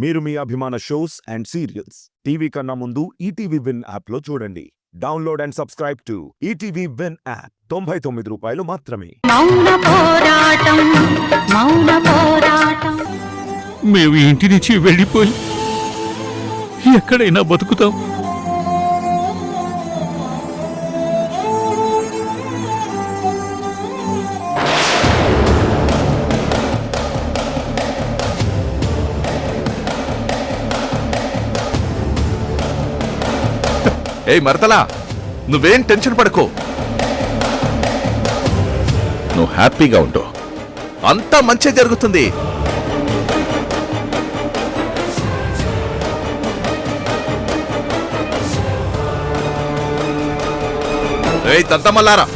మీరు మీ అభిమాన shows and serials TV కన్నా ముందు ఈటీవీ విన్ యాప్లో చూడండి. Download and subscribe to ETV win app. 99 రూపాయలు మాత్రమే. మౌన పోరాటం మౌన పోరాటం. మేము ఇంటి నుంచి వెళ్ళిపోయి ఎక్కడైనా బతుకుతాం. ఏయ్ మరతలా, నువ్వేం టెన్షన్ పడకో. నువ్వు హ్యాపీగా ఉండు, అంతా మంచి జరుగుతుంది. ఏయ్ తంతమల్లారా,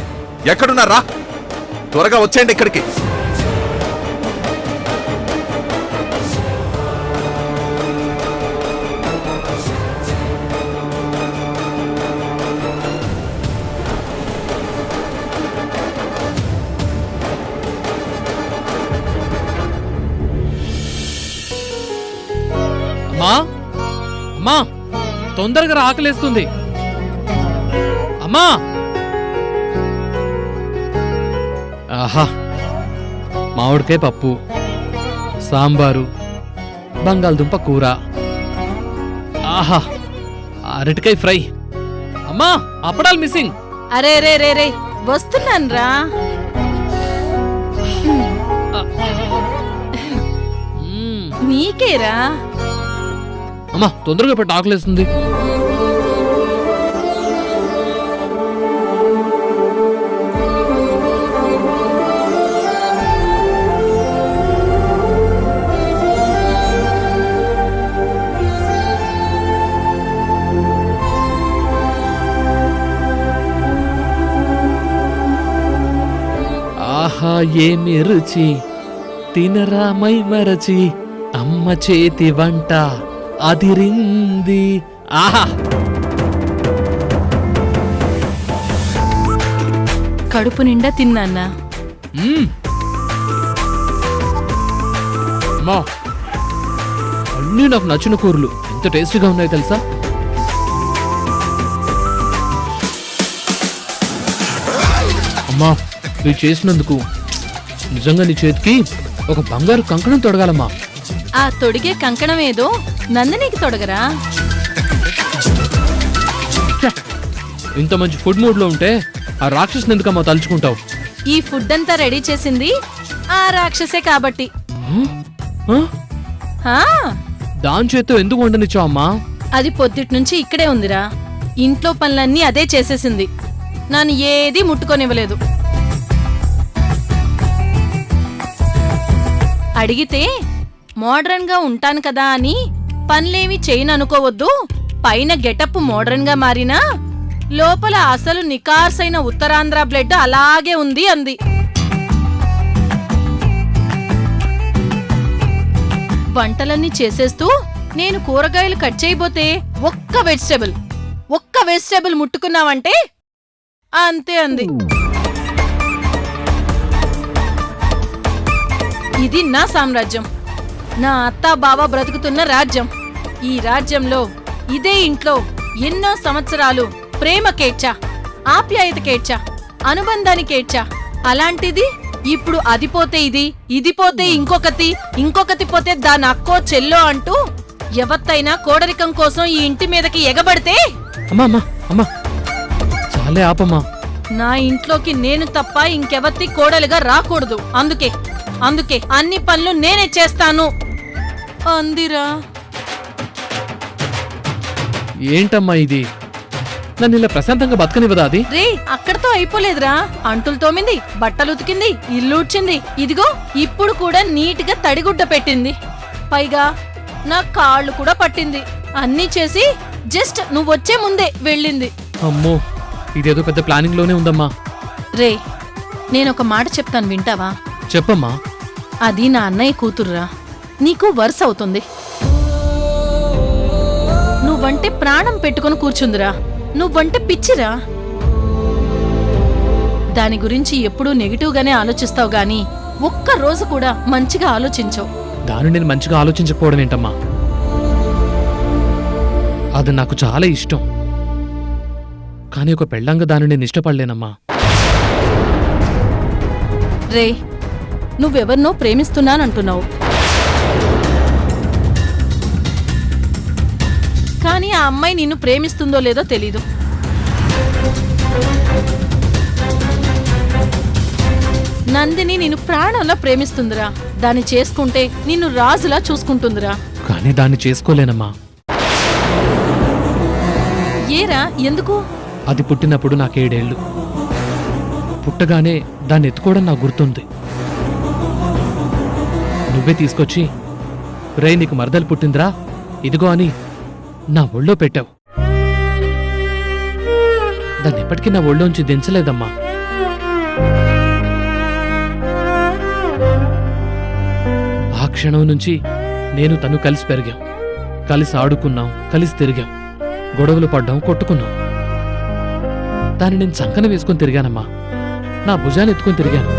ఎక్కడున్నారా? త్వరగా వచ్చేయండి ఇక్కడికి. అమ్మా అమ్మా, తొందరగా ఆకలేస్తుంది. అమ్మా, ఆహా, మామిడికాయ పప్పు, సాంబారు, బంగాళదుంప కూర, ఆహా, అరటికాయ ఫ్రై. అమ్మా, అప్పడాలు మిస్సింగ్. అరే రే రే రే, వస్తున్నాను రా. నీకేరా. అమ్మా, తొందరగా పెట్టి ఆకలేస్తుంది. ఆహా, ఏమి రుచి, తినరా మై మరచి, అమ్మ చేతి వంట అదిరింది. ఆహా, కడుపు నిండా తిన్నానా? అమ్మా, అన్నీ నాకు నచ్చిన కూరలు ఎంత టేస్టీగా ఉన్నాయో తెలుసా? అమ్మా, నువ్వు చేసినందుకు నిజంగా నీ చేతికి ఒక బంగారు కంకణం తొడగాలమ్మా. ఆ తొడిగే కంకణం ఏదో నందినికి తొడగరా. ఇంత మంచి ఫుడ్ మూడ్ లో ఉంటే ఆ రాక్షసుని ఎందుకమ్మా తలుచుకుంటావు? ఈ ఫుడ్ అంతా రెడీ చేసింది ఆ రాక్షసే కాబట్టి. హా, దాని చేత్తో ఎందుకు వండనిచ్చావు అమ్మా? అది పొద్దుటి నుంచి ఇక్కడే ఉందిరా. ఇంట్లో పనులన్నీ అదే చేసేసింది. నన్ను ఏది ముట్టుకొనివ్వలేదు. అడిగితే మోడ్రన్ గా ఉంటాను కదా అని పనులేమి చేయను అనుకోవద్దు. పైన గెటప్ మోడ్రన్ గా మారినా లోపల అసలు నికార్సైన ఉత్తరాంధ్ర బ్లడ్ అలాగే ఉంది అంది. వంటలన్నీ చేసేస్తూ నేను కూరగాయలు కట్ చేయబోతే ఒక్క వెజిటబుల్ ముట్టుకున్నావంటే అంతే అంది. ఇది నా సామ్రాజ్యం, నా అత్తా బావ బ్రతుకుతున్న రాజ్యం. ఈ రాజ్యంలో ఇదే ఇంట్లో ఎన్నో సంవత్సరాలు ప్రేమకేడ్చా, ఆప్యాయతకేడ్చా, అనుబంధానికేడ్చా. అలాంటిది ఇప్పుడు అది పోతే ఇది పోతే ఇంకొకతి పోతే దాని అక్కో చెల్లో అంటూ ఎవత్తైనా కోడరికం కోసం ఈ ఇంటి మీదకి ఎగబడితే అమ్మా, చాలే ఆపమ్మా. నా ఇంట్లోకి నేను తప్ప ఇంకెవత్తి కోడలుగా రాకూడదు. అందుకే అన్ని పనులు నేనే చేస్తాను అందిరా. ఏంటమ్మా ఇది? నన్ను ఇలా ప్రశాంతంగా బతకనివ్వదా అది? రే, అక్కడతో అయిపోలేదురా. అంటులు తోమింది, బట్టలు ఉతికింది, ఇల్లు ఉడ్చింది. ఇదిగో ఇప్పుడు కూడా నీట్గా తడిగుడ్డ పెట్టింది. పైగా నా కాళ్ళు కూడా పట్టింది. అన్నీ చేసి జస్ట్ నువ్వొచ్చే ముందే వెళ్ళింది. అమ్మో, ఇదేదో పెద్ద ప్లానింగ్ లోనే ఉందమ్మా. రే, నేనొక మాట చెప్తాను, వింటావా? చెప్పమ్మా. అది నా అన్నయ్య కూతుర్రా, నీకు వరుస అవుతుంది. నువ్వంటే ప్రాణం పెట్టుకుని కూర్చుందిరా. నువ్వంటే పిచ్చిరా. దాని గురించి ఎప్పుడూ నెగిటివ్గానే ఆలోచిస్తావు గాని ఒక్క రోజు కూడా మంచిగా ఆలోచించవు. దాన్ని నేను మంచిగా ఆలోచించకపోవడం ఏంటమ్మా? అది నాకు చాలా ఇష్టం. కానీ ఒక పెళ్ళంగా దానిని నేను ఇష్టపడలేనమ్మా. రే, నువ్వెవరినో ప్రేమిస్తున్నానంటున్నావు, కానీ ఆ అమ్మాయి నిన్ను ప్రేమిస్తుందో లేదో తెలీదు. నందిని నిన్ను ప్రాణంలా ప్రేమిస్తుందిరా. దాన్ని చేసుకుంటే నిన్ను రాజులా చూసుకుంటుందిరా. కానీ దాన్ని చేసుకోలేనమ్మా. ఏరా, ఎందుకు? అది పుట్టినప్పుడు నాకు 7 ఏళ్ళు. పుట్టగానే దాన్ని ఎత్తుకోవడం నాకు గుర్తుంది. నువ్వే తీసుకొచ్చి, రే నీకు మరదలు పుట్టిందిరా ఇదిగో అని నా ఒళ్ళో పెట్టావు. దాన్ని ఎప్పటికీ నా ఒళ్ళోంచి దించలేదమ్మా. ఆ క్షణం నుంచి నేను తను కలిసి పెరిగాం, కలిసి ఆడుకున్నాం, కలిసి తిరిగాం, గొడవలు పడ్డాం, కొట్టుకున్నాం. దాన్ని నేను చంకన వేసుకుని తిరిగానమ్మా, నా భుజాన్ని ఎత్తుకుని తిరిగాను.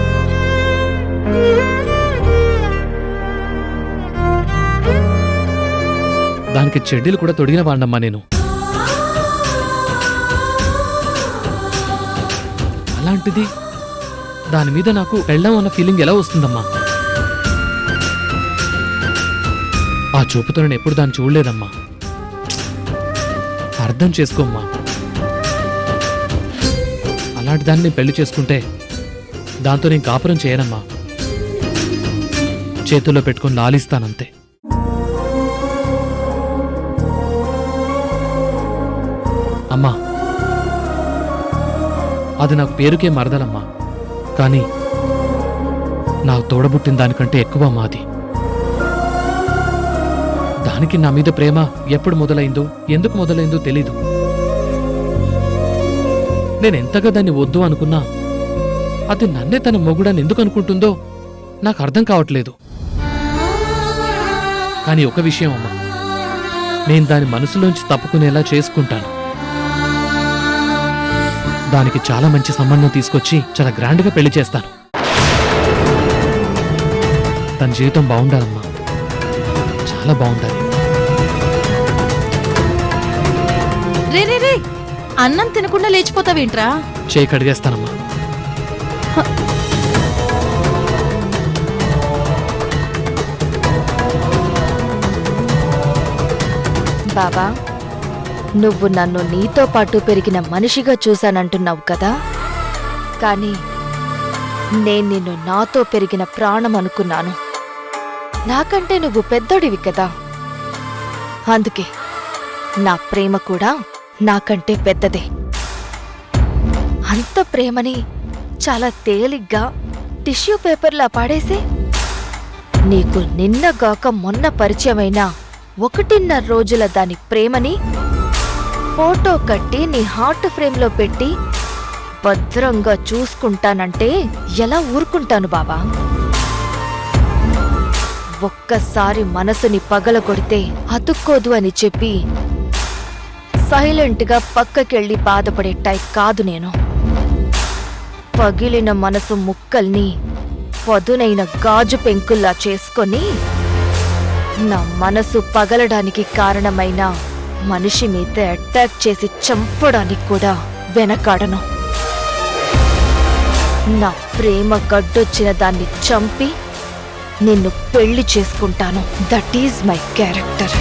దానికి చెడ్డీలు కూడా తొడిగిన వాడినమ్మా నేను. అలాంటిది దాని మీద నాకు పెళ్ళం అన్న ఫీలింగ్ ఎలా వస్తుందమ్మా? ఆ చూపుతో నేను ఎప్పుడు దాన్ని చూడలేదమ్మా. అర్థం చేసుకోమ్మా. అలాంటి దాన్ని నేను పెళ్లి చేసుకుంటే దాంతో నేను కాపురం చేయనమ్మా. చేతుల్లో పెట్టుకుని లాలిస్తానంతే. అమ్మా, అది నాకు పేరుకే మరదలమ్మా, కానీ నాకు తోడబుట్టిన దానికంటే ఎక్కువ అమ్మా అది. దానికి నా మీద ప్రేమ ఎప్పుడు మొదలైందో, ఎందుకు మొదలైందో తెలీదు. నేనెంతగా దాన్ని వద్దు అనుకున్నా అది నన్నే తన మొగుడని ఎందుకు అనుకుంటుందో నాకు అర్థం కావట్లేదు. కానీ ఒక విషయం అమ్మా, నేను దాని మనసులోంచి తప్పుకునేలా చేసుకుంటాను. దానికి చాలా మంచి సంబంధం తీసుకొచ్చి చాలా గ్రాండ్గా పెళ్లి చేస్తాను. తన జీవితం బాగుండాలమ్మా, చాలా బాగుండాలి. రే రే రే, అన్నం తినకుండా లేచిపోతావేంట్రా? చేయి కడిగేస్తానమ్మా. బాబా, నువ్వు నన్ను నీతో పాటు పెరిగిన మనిషిగా చూశానంటున్నావు కదా, కానీ నేను నిన్ను నాతో పెరిగిన ప్రాణం అనుకున్నాను. నాకంటే నువ్వు పెద్దోడివి కదా, అందుకే నా ప్రేమ కూడా నాకంటే పెద్దదే. అంత ప్రేమని చాలా తేలిగ్గా టిష్యూ పేపర్లా పాడేసే, నీకు నిన్నగాక మొన్న పరిచయమైన 1.5 రోజుల దాని ప్రేమని ఫోటో కట్టి నీ హార్ట్ ఫ్రేమ్లో పెట్టి భద్రంగా చూసుకుంటానంటే ఎలా ఊరుకుంటాను బాబా? ఒక్కసారి మనసుని పగలగొడితే అతుక్కోదు అని చెప్పి సైలెంట్గా పక్కకెళ్ళి బాధపడే టైప్ కాదు నేను. పగిలిన మనసు ముక్కల్ని పదునైన గాజు పెంకుల్లా చేసుకొని నా మనసు పగలడానికి కారణమైన మనిషి మీద అటాక్ చేసి చంపడానికి కూడా వెనకాడను. నా ప్రేమ గడ్డొచ్చిన దాన్ని చంపి నిన్ను పెళ్లి చేసుకుంటాను. That is my character.